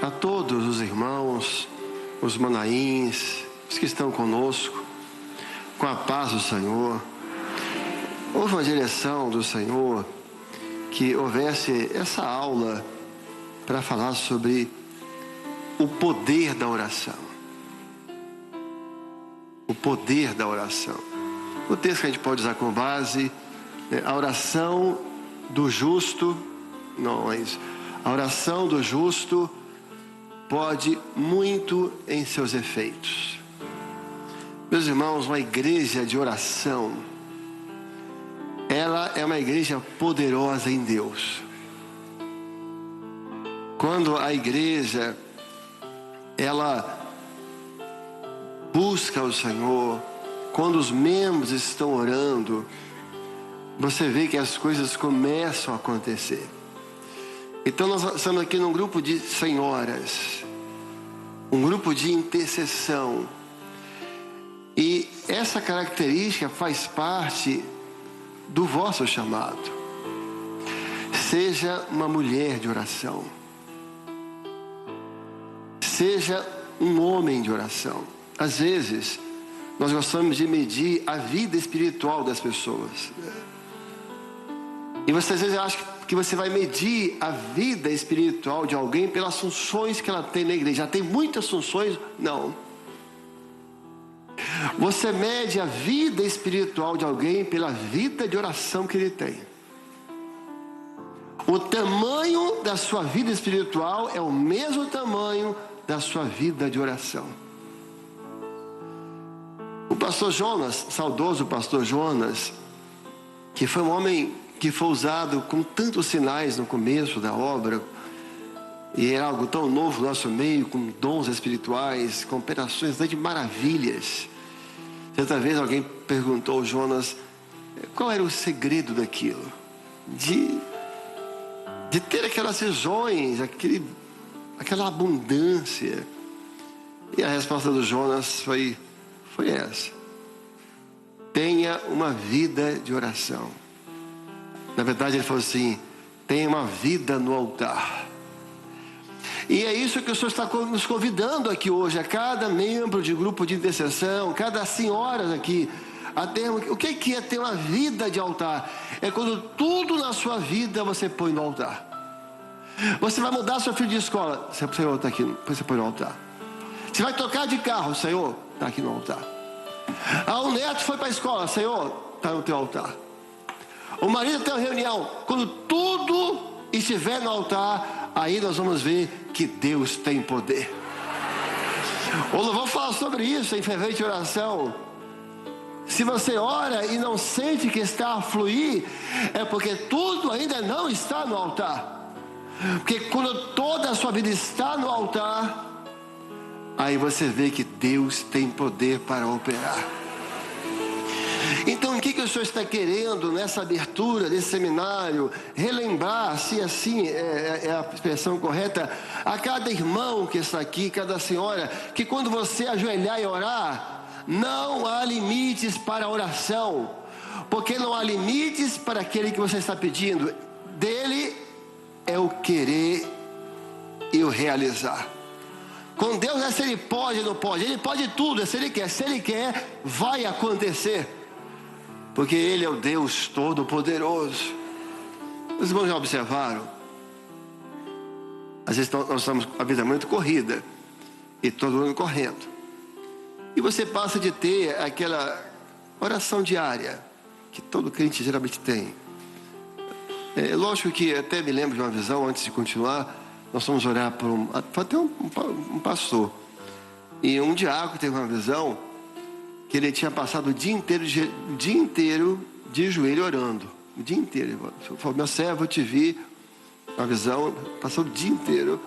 a todos os irmãos, os manaíns, os que estão conosco, com a paz do Senhor. Houve uma direção do Senhor que houvesse essa aula para falar sobre o poder da oração. O poder da oração. O texto que a gente pode usar como base é a oração do justo. Não é isso. A oração do justo pode muito em seus efeitos. Meus irmãos, uma igreja de oração, ela é uma igreja poderosa em Deus. Quando a igreja, ela busca o Senhor, quando os membros estão orando, você vê que as coisas começam a acontecer. Então nós estamos aqui num grupo de senhoras, um grupo de intercessão. E essa característica faz parte do vosso chamado. Seja uma mulher de oração. Seja um homem de oração. Às vezes, nós gostamos de medir a vida espiritual das pessoas. E você às vezes acha que você vai medir a vida espiritual de alguém pelas funções que ela tem na igreja. Já tem muitas funções? Não. Você mede a vida espiritual de alguém pela vida de oração que ele tem. O tamanho da sua vida espiritual é o mesmo tamanho da sua vida de oração. O pastor Jonas, saudoso pastor Jonas, que foi um homem que foi usado com tantos sinais no começo da obra, e era algo tão novo no nosso meio, com dons espirituais, com operações de maravilhas. Certa vez alguém perguntou ao Jonas qual era o segredo daquilo, de ter aquelas visões, aquela abundância. E a resposta do Jonas foi essa: tenha uma vida de oração. Na verdade ele falou assim: tenha uma vida no altar. E é isso que o Senhor está nos convidando aqui hoje, a cada membro de grupo de intercessão, cada senhora aqui, a ter, o que é ter uma vida de altar? É quando tudo na sua vida você põe no altar. Você vai mudar seu filho de escola, Senhor, está aqui, você põe no altar. Você vai tocar de carro, Senhor, está aqui no altar. O neto foi para a escola, Senhor, está no teu altar. O marido tem uma reunião, quando tudo estiver no altar, aí nós vamos ver que Deus tem poder. O louvor fala sobre isso em fervente de oração. Se você ora e não sente que está a fluir, é porque tudo ainda não está no altar. Porque quando toda a sua vida está no altar, aí você vê que Deus tem poder para operar. Então o que o Senhor está querendo nessa abertura desse seminário? Relembrar, se assim é a expressão correta, a cada irmão que está aqui, cada senhora, que quando você ajoelhar e orar, não há limites para a oração, porque não há limites para aquele que você está pedindo. Dele é o querer e o realizar. Com Deus é se Ele pode ou não pode. Ele pode tudo, é se Ele quer. Se Ele quer, vai acontecer. Porque Ele é o Deus Todo-Poderoso. Os irmãos já observaram? Às vezes nós estamos com a vida muito corrida, e todo mundo correndo. E você passa de ter aquela oração diária, que todo crente geralmente tem. É lógico que até me lembro de uma visão, antes de continuar, nós fomos orar por um pastor. E um diácono teve uma visão que ele tinha passado o dia inteiro de joelho orando. O dia inteiro. Ele falou: meu servo, eu te vi, uma visão, passou o dia inteiro.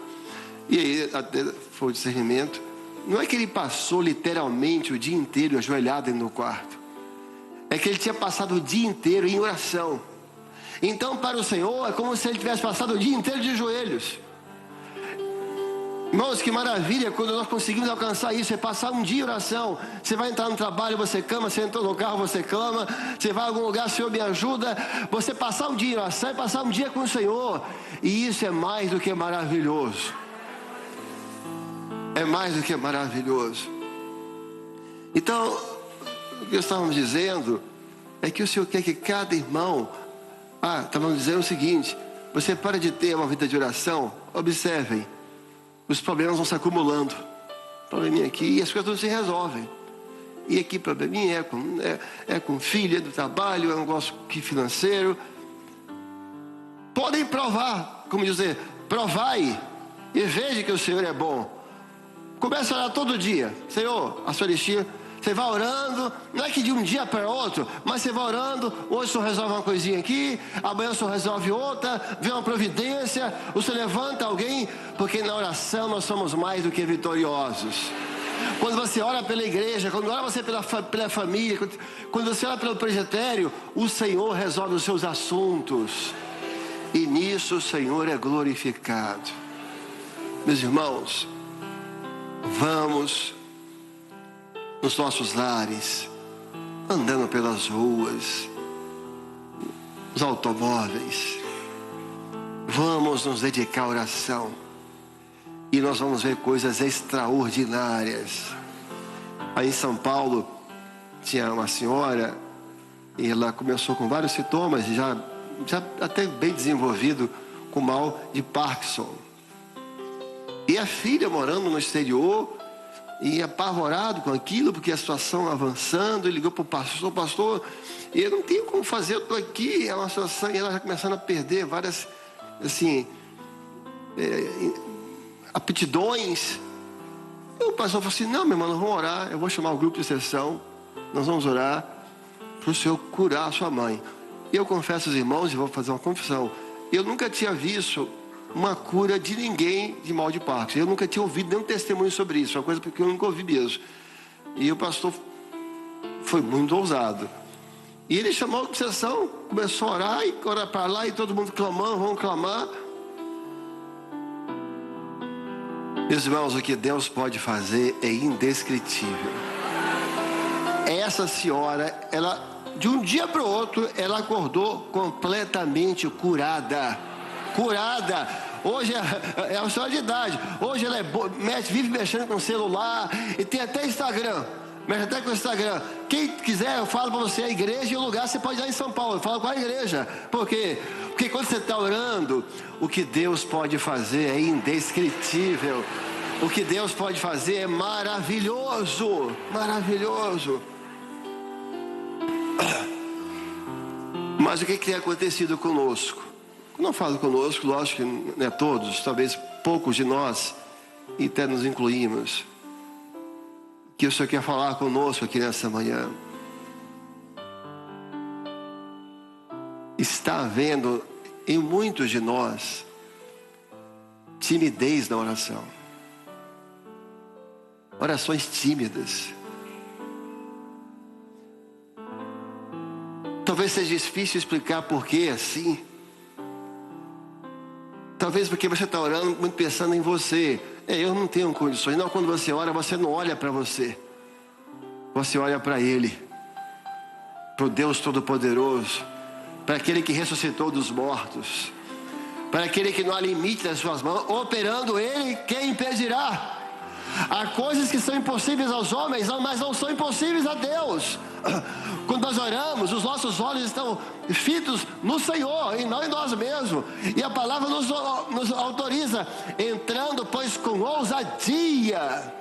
E aí até foi o discernimento. Não é que ele passou literalmente o dia inteiro ajoelhado no quarto. É que ele tinha passado o dia inteiro em oração. Então para o Senhor é como se ele tivesse passado o dia inteiro de joelhos. Irmãos, que maravilha quando nós conseguimos alcançar isso. É passar um dia em oração. Você vai entrar no trabalho, você clama. Você entrou no carro, você clama. Você vai a algum lugar, Senhor, me ajuda. Você passar um dia em oração e passar um dia com o Senhor. E isso é mais do que maravilhoso. é mais do que maravilhoso. Então, o que estávamos dizendo é que o Senhor quer que cada irmão... estávamos dizendo o seguinte: você para de ter uma vida de oração, observem, os problemas vão se acumulando. Probleminha aqui, e as coisas não se resolvem. E aqui probleminha é com filho, é do trabalho, é um negócio financeiro. Podem provar, como dizer, provai e veja que o Senhor é bom. Começa a orar todo dia. Senhor, a sua listinha, você vai orando, não é que de um dia para outro, mas você vai orando, hoje o Senhor resolve uma coisinha aqui, amanhã o Senhor resolve outra, vem uma providência, o Senhor levanta alguém, porque na oração nós somos mais do que vitoriosos. Quando você ora pela igreja, quando ora você pela família, quando você ora pelo presbitério, o Senhor resolve os seus assuntos, e nisso o Senhor é glorificado. Meus irmãos, vamos nos nossos lares, andando pelas ruas, nos automóveis, vamos nos dedicar à oração, e nós vamos ver coisas extraordinárias. Aí em São Paulo tinha uma senhora, e ela começou com vários sintomas, já até bem desenvolvido, com mal de Parkinson, e a filha morando no exterior, e apavorado com aquilo, porque a situação avançando, ele ligou para o pastor, e eu não tenho como fazer, eu estou aqui, é uma situação, e ela já começando a perder várias, assim, aptidões. E o pastor falou assim: não, meu irmão, nós vamos orar, eu vou chamar o grupo de sessão, nós vamos orar para o Senhor curar a sua mãe. E eu confesso aos irmãos, e vou fazer uma confissão, eu nunca tinha visto uma cura de ninguém de mal de Parkinson. Eu nunca tinha ouvido nenhum testemunho sobre isso, uma coisa que eu nunca ouvi mesmo. E o pastor foi muito ousado, e ele chamou a obsessão, começou a orar, e orar para lá, e todo mundo clamando, vamos clamar. Meus irmãos, o que Deus pode fazer é indescritível. Essa senhora, ela, de um dia para o outro, ela acordou completamente curada. Hoje é uma história de idade. Hoje ela vive mexendo com o celular, e tem até Instagram. Mexe até com o Instagram. Quem quiser, eu falo para você a igreja e o lugar, você pode ir lá em São Paulo. Eu falo com a igreja. Por quê? Porque quando você está orando, o que Deus pode fazer é indescritível. O que Deus pode fazer é maravilhoso. Maravilhoso. Mas o que tem acontecido conosco? Quando eu falo conosco, lógico que não é todos, talvez poucos de nós, e até nos incluímos, que o Senhor quer falar conosco aqui nessa manhã. Está havendo em muitos de nós timidez na oração, orações tímidas. Talvez seja difícil explicar por que assim. Talvez porque você está orando muito pensando em você. Eu não tenho condições. Não, quando você ora, você não olha para você. Você olha para Ele, para o Deus Todo-Poderoso, para aquele que ressuscitou dos mortos, para aquele que não há limite nas suas mãos. Operando Ele, quem impedirá? Há coisas que são impossíveis aos homens, mas não são impossíveis a Deus. Quando nós oramos, os nossos olhos estão fitos no Senhor e não em nós mesmos. E a palavra nos autoriza, entrando, pois, com ousadia.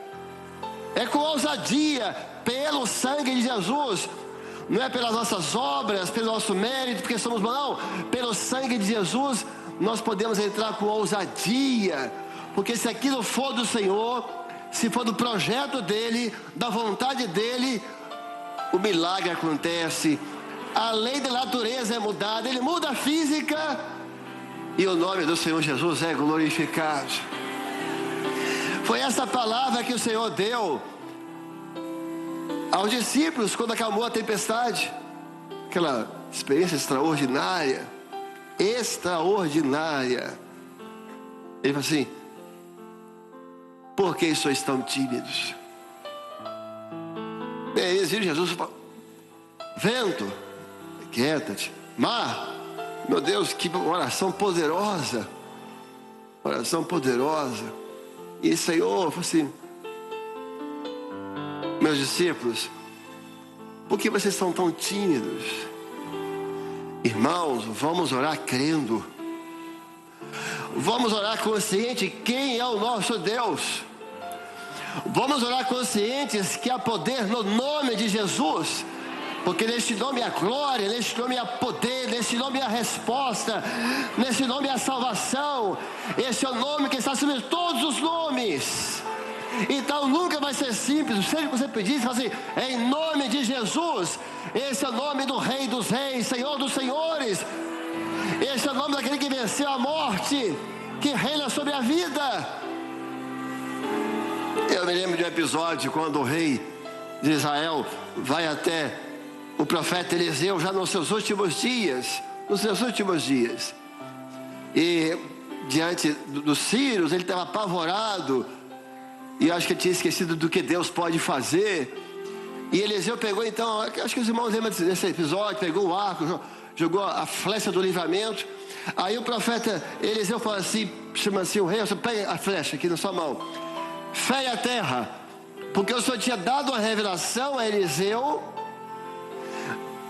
É com ousadia, pelo sangue de Jesus. Não é pelas nossas obras, pelo nosso mérito, porque somos bons, não. Pelo sangue de Jesus, nós podemos entrar com ousadia. Porque se aquilo for do Senhor, se for do projeto dEle, da vontade dEle, o milagre acontece. A lei da natureza é mudada, Ele muda a física, e o nome do Senhor Jesus é glorificado. Foi essa palavra que o Senhor deu aos discípulos quando acalmou a tempestade. Aquela experiência extraordinária. Ele falou assim: por que sois tão tímidos? Eles viram Jesus e falaram: vento, quieta-te. Mar, meu Deus, que oração poderosa. Oração poderosa. E o Senhor falou assim: Meus discípulos, por que vocês são tão tímidos? Irmãos, vamos orar crendo. Vamos orar consciente quem é o nosso Deus. Vamos orar conscientes que há poder no nome de Jesus. Porque neste nome há glória, neste nome há poder, neste nome há resposta, neste nome há salvação. Este é o nome que está acima de todos os nomes. Então nunca vai ser simples. Seja o que você pedir, você fala assim: em nome de Jesus. Esse é o nome do Rei dos Reis, Senhor dos Senhores. Esse é o nome daquele que venceu a morte, que reina sobre a vida. Eu me lembro de um episódio quando o rei de Israel vai até o profeta Eliseu já nos seus últimos dias. E diante dos sírios, ele estava apavorado. E acho que ele tinha esquecido do que Deus pode fazer. E Eliseu pegou então, acho que os irmãos lembram desse episódio, pegou o arco, jogou a flecha do livramento. Aí o profeta Eliseu fala assim, chama assim o rei: você pega a flecha aqui na sua mão, fere a terra, porque o Senhor tinha dado uma revelação a Eliseu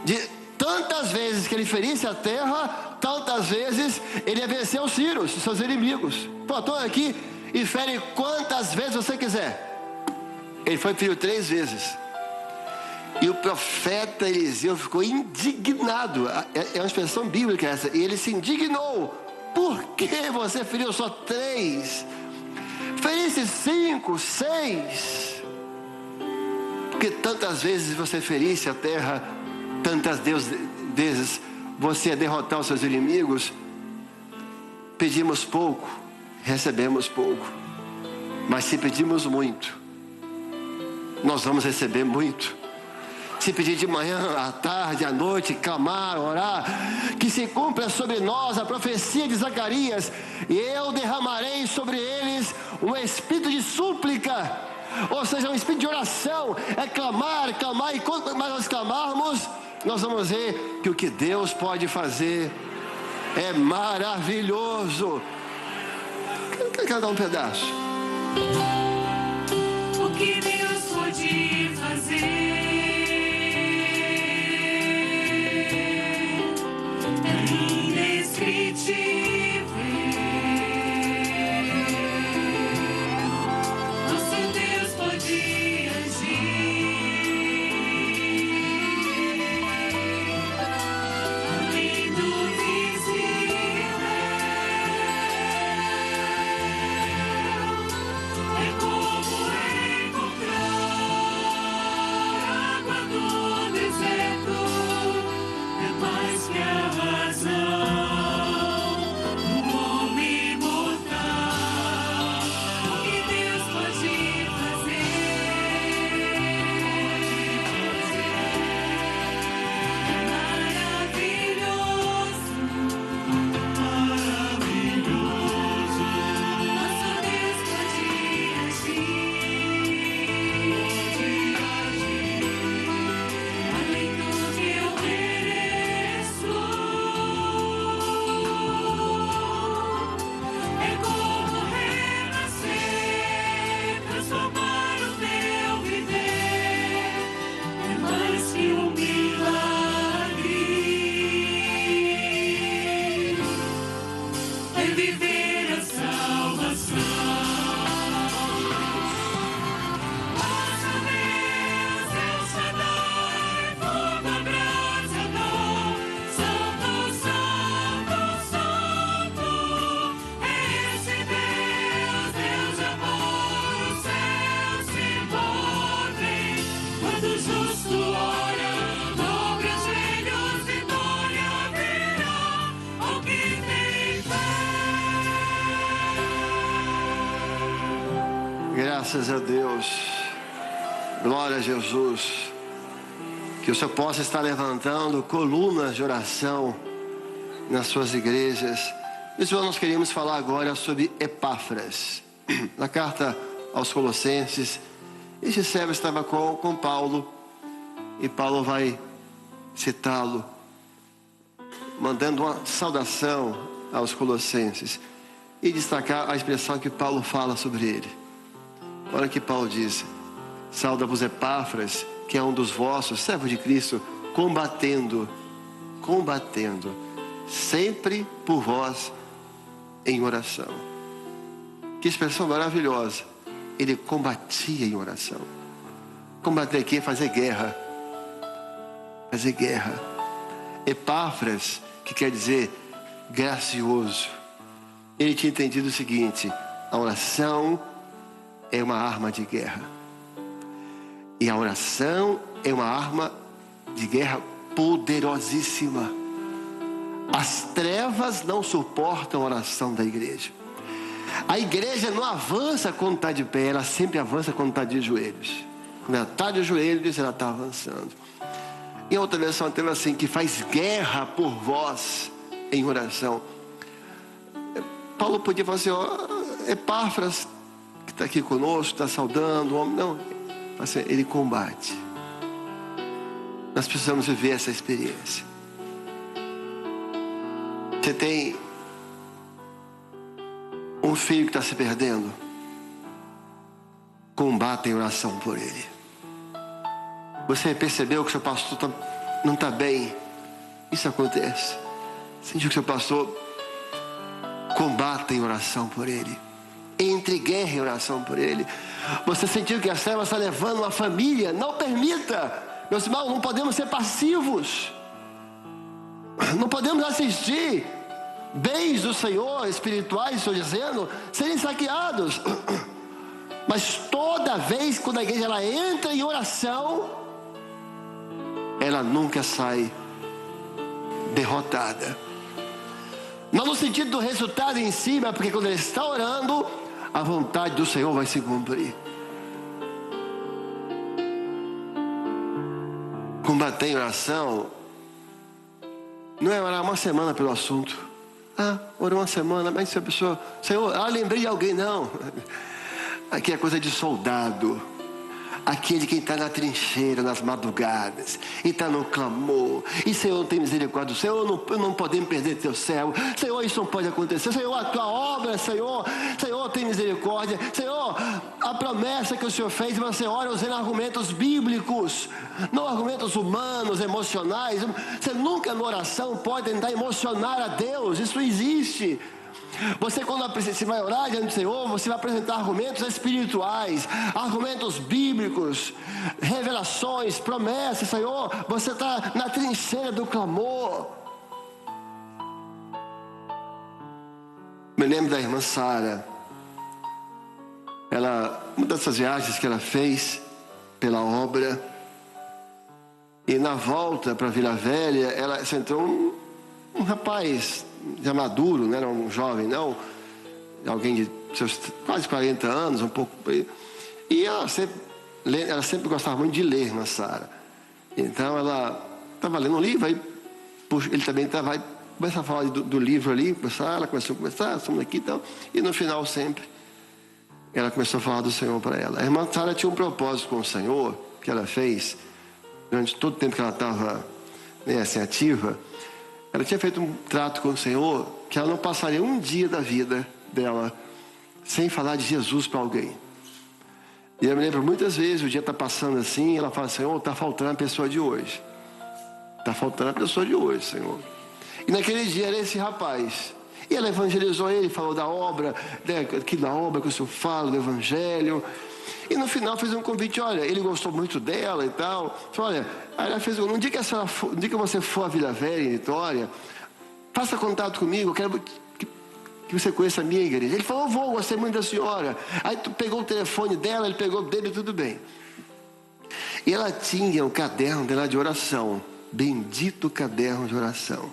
de tantas vezes que ele ferisse a terra, tantas vezes ele ia vencer os sírios, seus inimigos. Pô, estou aqui e fere quantas vezes você quiser. Ele foi ferido 3 vezes. E o profeta Eliseu ficou indignado. É uma expressão bíblica essa. E ele se indignou: por que você feriu só 3? Ferisse 5, 6. Porque tantas vezes você ferisse a terra, tantas vezes você ia derrotar os seus inimigos. Pedimos pouco, recebemos pouco. Mas se pedimos muito, nós vamos receber muito. Se pedir de manhã, à tarde, à noite, clamar, orar, que se cumpra sobre nós a profecia de Zacarias: e eu derramarei sobre eles um espírito de súplica. Ou seja, um espírito de oração. É clamar, e quanto mais nós clamarmos, nós vamos ver que o que Deus pode fazer é maravilhoso. Quer dar um pedaço? O que Deus pode fazer é indescritível. Nosso Deus pode agir além do visível. É como encontrar água no deserto. É mais que a razão do homem mortal. O que Deus pode fazer é maravilhoso. Nosso Deus pode agir além do que eu mereço. É como renascer, transformar o meu viver. É mais que um milagre. É viver a salvação. Nosso Deus é o Shaddai, fogo abrasador. Santo, Santo, Santo é esse Deus, Deus de amor. Os céus se movem quando o justo ora. Dobre os joelhos, vitória virá ao que tem fé. Graças a Deus. Glória a Jesus. Que o Senhor possa estar levantando colunas de oração nas suas igrejas. Isso nós queríamos falar agora sobre Epáfras. Na carta aos Colossenses, este servo estava com Paulo, e Paulo vai citá-lo, mandando uma saudação aos Colossenses, e destacar a expressão que Paulo fala sobre ele. Olha o que Paulo diz: Sauda-vos Epáfras, que é um dos vossos, servo de Cristo, combatendo, sempre por vós em oração. Que expressão maravilhosa. Ele combatia em oração. Combater aqui é fazer guerra. Fazer guerra. Epáfras, que quer dizer gracioso. Ele tinha entendido o seguinte: a oração é uma arma de guerra. E a oração é uma arma de guerra poderosíssima. As trevas não suportam a oração da igreja. A igreja não avança quando está de pé, ela sempre avança quando está de joelhos. Quando ela está de joelhos, ela está avançando. Em outra versão, tem assim: que faz guerra por vós em oração. Paulo podia falar assim: ó, Epáfras, que está aqui conosco, está saudando o homem. Não, assim, ele combate. Nós precisamos viver essa experiência. Você tem um filho que está se perdendo, combata em oração por ele. Você percebeu que seu pastor não está bem? Isso acontece. Sentiu que seu pastor, combata em oração por ele. Entre guerra em oração por ele. Você sentiu que a trevas está levando uma família? Não permita. Meus irmãos, não podemos ser passivos. Não podemos assistir bens do Senhor, espirituais, estou dizendo, serem saqueados. Mas toda vez quando a igreja ela entra em oração, ela nunca sai derrotada. Não no sentido do resultado em si, mas porque quando ele está orando, a vontade do Senhor vai se cumprir. Combater em oração não é orar uma semana pelo assunto. Orou uma semana, mas se a pessoa, Senhor, lembrei de alguém. Não. Aqui é coisa de soldado. Aqui é de quem está na trincheira, nas madrugadas, e está no clamor. E Senhor, tem misericórdia. Senhor, não podemos perder teu céu. Senhor, isso não pode acontecer. Senhor, a tua obra, Senhor, tem misericórdia. Senhor, a promessa que o Senhor fez, você ora usando argumentos bíblicos, não argumentos humanos, emocionais. Você nunca na oração pode tentar emocionar a Deus. Isso não existe. Você, quando você vai orar diante do Senhor, você vai apresentar argumentos espirituais, argumentos bíblicos, revelações, promessas. Senhor, você está na trincheira do clamor. Me lembro da irmã Sara. Uma dessas viagens que ela fez pela obra, e na volta para Vila Velha, ela sentou um rapaz já maduro, não era um jovem, não, alguém de seus quase 40 anos, um pouco. E ela sempre gostava muito de ler, irmã Sara. Então ela estava lendo um livro, aí ele também vai começar a falar do livro ali, ela começou a conversar, estamos aqui e tal, e no final sempre ela começou a falar do Senhor para ela. A irmã Sara tinha um propósito com o Senhor, que ela fez, durante todo o tempo que ela estava assim, ativa. Ela tinha feito um trato com o Senhor, que ela não passaria um dia da vida dela sem falar de Jesus para alguém. E eu me lembro muitas vezes, o dia está passando assim, ela fala: Senhor, está faltando a pessoa de hoje. Está faltando a pessoa de hoje, Senhor. E naquele dia era esse rapaz. E ela evangelizou ele, falou da obra, da obra que o Senhor fala, do Evangelho. E no final fez um convite: olha, ele gostou muito dela e tal. Falou: olha, aí ela fez um dia que você for a Vila Velha, em Vitória, faça contato comigo, eu quero que você conheça a minha igreja. Ele falou: eu vou, gostei muito da senhora. Aí tu pegou o telefone dela, ele pegou o dele, tudo bem. E ela tinha um caderno dela de oração, bendito caderno de oração.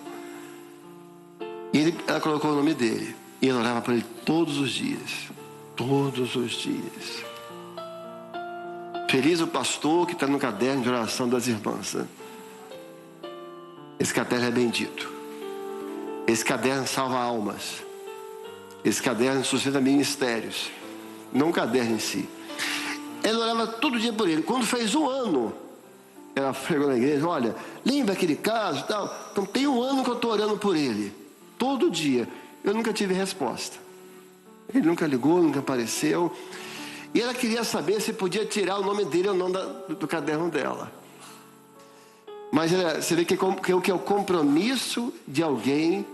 E ela colocou o nome dele, e ela orava para ele todos os dias. Todos os dias. Feliz o pastor que está no caderno de oração das irmãs, né? Esse caderno é bendito. Esse caderno salva almas. Esse caderno sustenta ministérios. Não o caderno em si. Ela orava todo dia por ele. Quando fez 1 ano, ela chegou na igreja: olha, lembra aquele caso e tal? Então tem 1 ano que eu estou orando por ele. Todo dia. Eu nunca tive resposta. Ele nunca ligou, nunca apareceu. E ela queria saber se podia tirar o nome dele ou não do caderno dela. Mas você vê que o que é o compromisso de alguém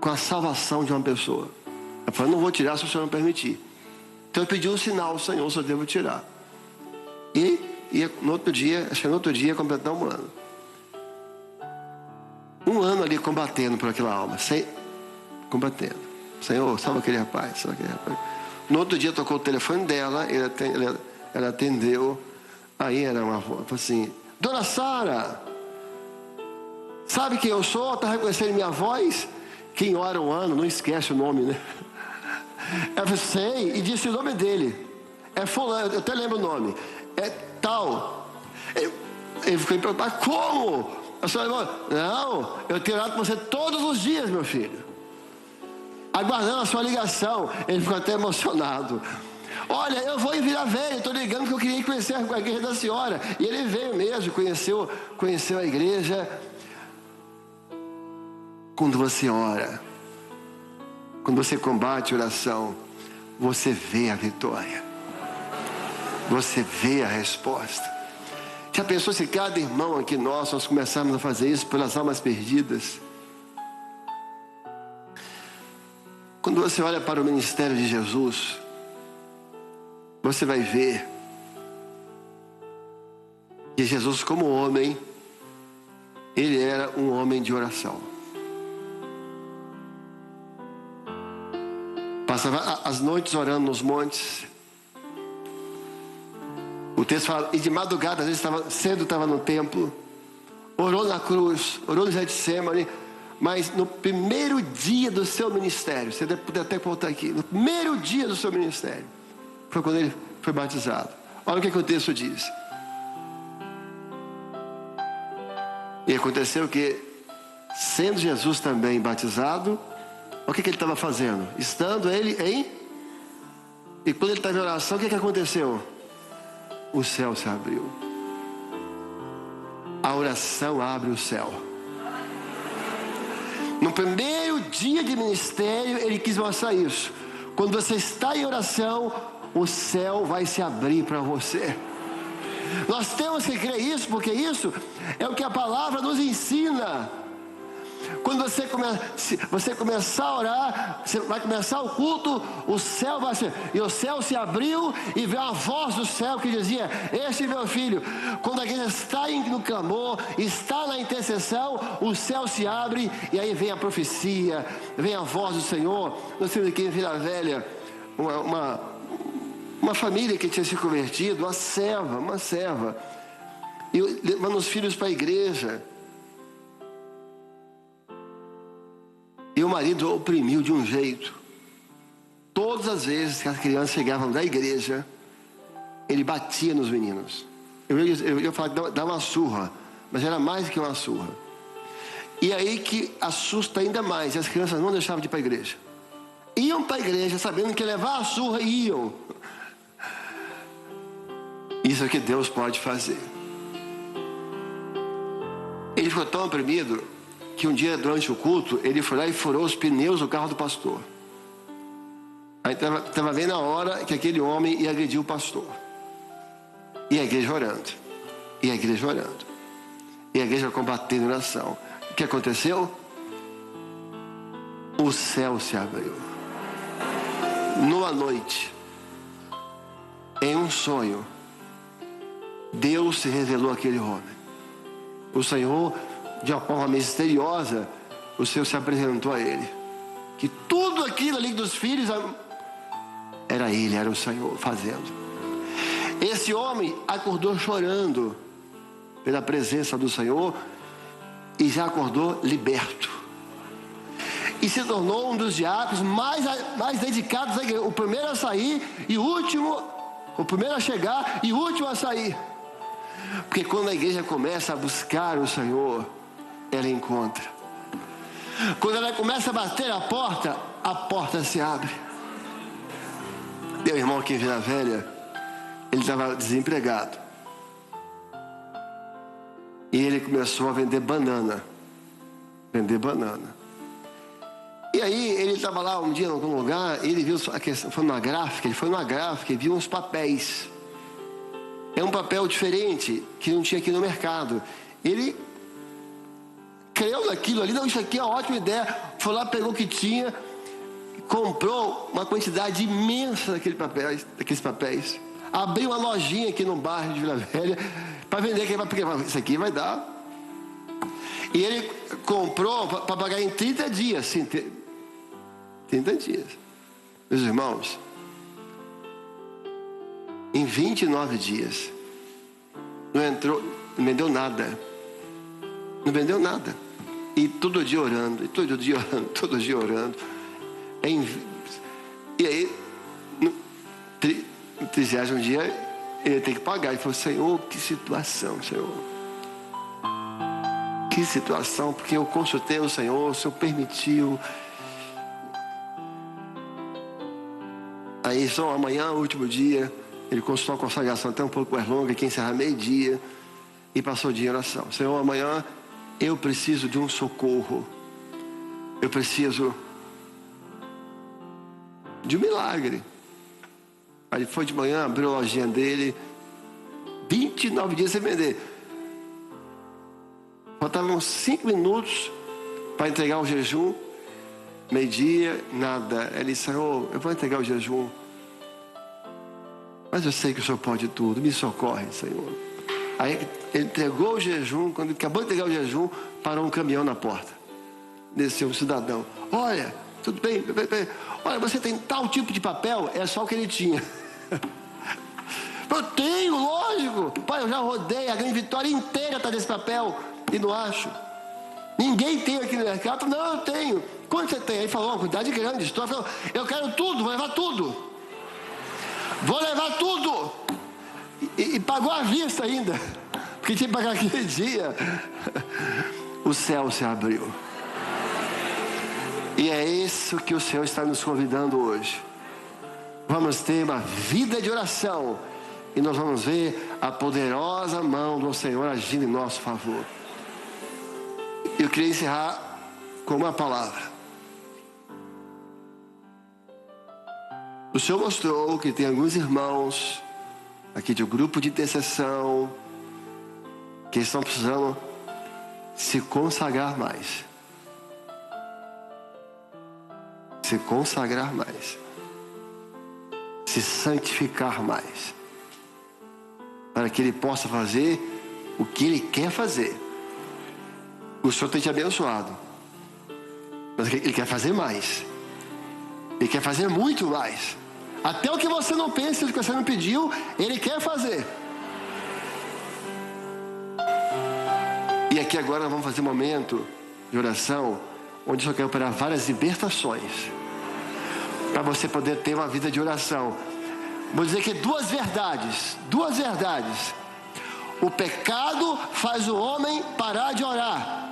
com a salvação de uma pessoa. Ela falou, não vou tirar se o senhor não permitir. Então eu pedi um sinal ao Senhor, se eu devo tirar. E no outro dia, acho que no outro dia, completar um ano. Um ano ali combatendo por aquela alma. Combatendo. Senhor, salva aquele rapaz, salva aquele rapaz. No outro dia tocou o telefone dela, ela atendeu. Aí era uma voz, assim, Dona Sara, sabe quem eu sou? Está reconhecendo minha voz? Quem ora um ano não esquece o nome, né? Eu sei, e disse o nome dele. É fulano, eu até lembro o nome. É tal. Ele ficou preocupado, como? A senhora falou, não, eu tenho orado com você todos os dias, meu filho. Aguardando a sua ligação. Ele ficou até emocionado. Olha, eu vou em Vila Velha, estou ligando porque eu queria conhecer a igreja da senhora. E ele veio mesmo, conheceu a igreja. Quando você ora, quando você combate oração, você vê a vitória. Você vê a resposta. Já pensou se cada irmão aqui nós começarmos a fazer isso pelas almas perdidas? Quando você olha para o ministério de Jesus, você vai ver que Jesus, como homem, ele era um homem de oração. Passava as noites orando nos montes. O texto fala, e de madrugada, às vezes estava no templo, orou na cruz, orou no Getsemane. Mas no primeiro dia do seu ministério, você deve até voltar aqui, no primeiro dia do seu ministério, foi quando ele foi batizado. Olha o que o texto diz. E aconteceu que, sendo Jesus também batizado, o que ele estava fazendo? Estando ele E quando ele estava em oração, o que aconteceu? O céu se abriu. A oração abre o céu. No primeiro dia de ministério, ele quis mostrar isso. Quando você está em oração, o céu vai se abrir para você. Nós temos que crer isso, porque isso é o que a palavra nos ensina. Quando você começar a orar, você vai começar o culto, o céu vai ser, e o céu se abriu e veio a voz do céu que dizia: este é meu filho. Quando a igreja está no clamor, está na intercessão, o céu se abre e aí vem a profecia, vem a voz do Senhor. Nós temos aqui em Vila Velha uma família que tinha se convertido, uma serva, e levando os filhos para a igreja. E o marido oprimiu de um jeito. Todas as vezes que as crianças chegavam da igreja, ele batia nos meninos. Eu ia falar que dá uma surra, mas era mais do que uma surra. E aí que assusta ainda mais, as crianças não deixavam de ir para a igreja. Iam para a igreja sabendo que ia levar a surra e iam. Isso é o que Deus pode fazer. Ele ficou tão oprimido que um dia, durante o culto, ele foi lá e furou os pneus do carro do pastor. Aí estava vendo a hora que aquele homem ia agredir o pastor. E a igreja orando. E a igreja orando. E a igreja combatendo a oração. O que aconteceu? O céu se abriu. Numa noite, em um sonho, Deus se revelou àquele homem. O Senhor, de uma forma misteriosa, o Senhor se apresentou a ele. Que tudo aquilo ali dos filhos era ele, era o Senhor fazendo. Esse homem acordou chorando pela presença do Senhor e já acordou liberto. E se tornou um dos diáconos mais dedicados à igreja. O primeiro a sair e o último, o primeiro a chegar e o último a sair. Porque quando a igreja começa a buscar o Senhor, ela encontra. Quando ela começa a bater a porta se abre. Meu irmão aqui em Vila Velha, ele estava desempregado. E ele começou a vender banana. E aí ele estava lá um dia em algum lugar, ele viu, foi numa gráfica, e viu uns papéis. É um papel diferente que não tinha aqui no mercado. Ele creu naquilo ali, não, isso aqui é uma ótima ideia. Foi lá, pegou o que tinha, comprou uma quantidade imensa daqueles papéis. Abriu uma lojinha aqui no bairro de Vila Velha para vender, porque isso aqui vai dar. E ele comprou para pagar em 30 dias, sim, 30 dias. Meus irmãos, em 29 dias, não vendeu nada. Não vendeu nada. E todo dia orando, todo dia orando. E aí, no 30º dia, ele tem que pagar. Ele falou: Senhor, que situação, Senhor. Que situação, porque eu consultei o Senhor permitiu. Aí só amanhã, o último dia, ele consultou uma consagração até um pouco mais longa, que encerra meio-dia, e passou o dia em oração. Senhor, amanhã eu preciso de um socorro. Eu preciso de um milagre. Aí ele foi de manhã, abriu a lojinha dele, 29 dias sem vender. Faltavam 5 minutos para entregar o jejum. Meio-dia, nada. Ele disse: Senhor, eu vou entregar o jejum, mas eu sei que o Senhor pode tudo, me socorre, Senhor. Aí ele entregou o jejum. Quando ele acabou de entregar o jejum, parou um caminhão na porta. Desceu um cidadão: olha, tudo bem, olha, você tem tal tipo de papel? É só o que ele tinha. Eu tenho, lógico. Pai, eu já rodei a Grande Vitória inteira, está desse papel, e não acho. Ninguém tem aqui no mercado. Não, eu tenho. Quanto você tem? Aí falou: uma quantidade grande. Estou falando: eu quero tudo, vou levar tudo. Vou levar tudo. E pagou à vista ainda, porque tinha que pagar aquele dia. O céu se abriu. E é isso que o Senhor está nos convidando hoje. Vamos ter uma vida de oração, e nós vamos ver a poderosa mão do Senhor agindo em nosso favor. Eu queria encerrar com uma palavra. O Senhor mostrou que tem alguns irmãos aqui de um grupo de intercessão que estão precisando se consagrar mais. Se consagrar mais. Se santificar mais. Para que Ele possa fazer o que Ele quer fazer. O Senhor tem te abençoado, mas Ele quer fazer mais. Ele quer fazer muito mais. Até o que você não pensa, o que você não pediu, Ele quer fazer. E aqui agora nós vamos fazer um momento de oração, onde o Senhor quer operar várias libertações, para você poder ter uma vida de oração. Vou dizer que duas verdades. O pecado faz o homem parar de orar.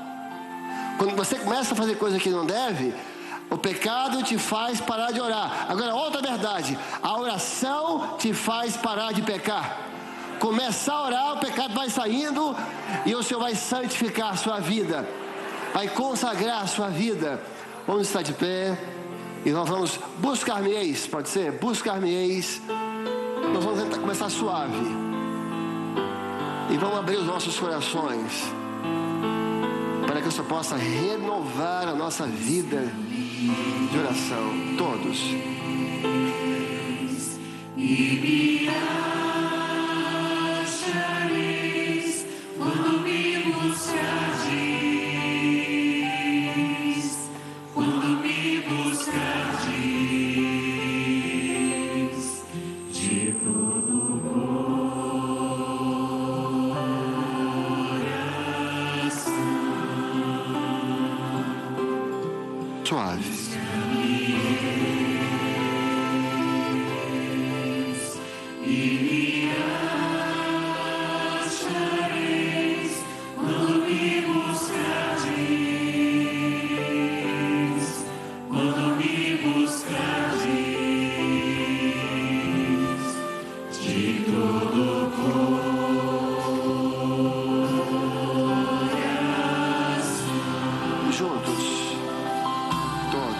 Quando você começa a fazer coisa que não deve, o pecado te faz parar de orar. Agora, outra verdade: a oração te faz parar de pecar. Começar a orar, o pecado vai saindo, e o Senhor vai santificar a sua vida, vai consagrar a sua vida. Vamos estar de pé, e nós vamos buscar-me-eis, pode ser? Buscar-me-eis. Nós vamos tentar começar suave, e vamos abrir os nossos corações, para que o Senhor possa renovar a nossa vida de oração. Todos. E me achareis quando me buscardes, quando me buscardes de todo o coração. Suave. Juntos, todos.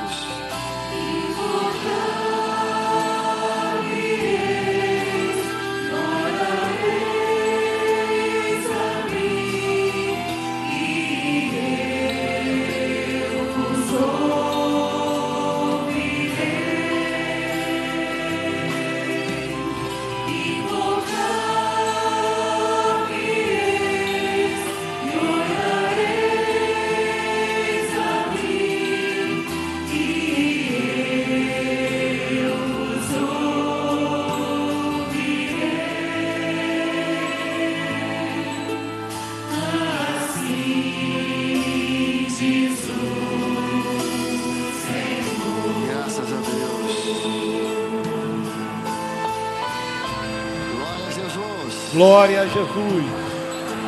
Glória a Jesus.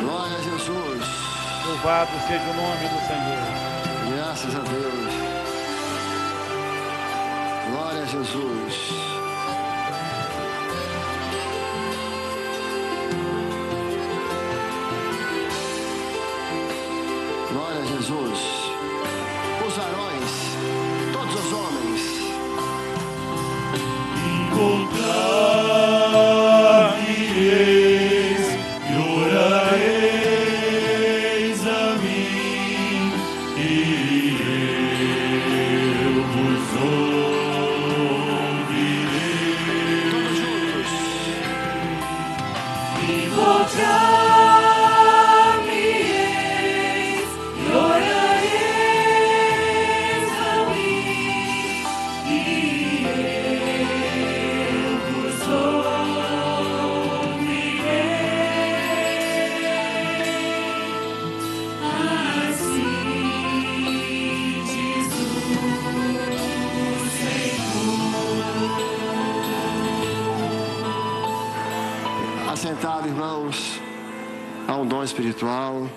Glória a Jesus. Louvado seja o nome do Senhor. Graças a Deus. Glória a Jesus. Glória a Jesus. Os varões, todos os homens. Encontrar-me-eis e orareis a mim, e eu vos ouvirei. Todos juntos. Encontrar-me-eis e orareis a mim, e eu vos ouvirei. Assim diz o Senhor. Assentado, irmãos, há um dom espiritual.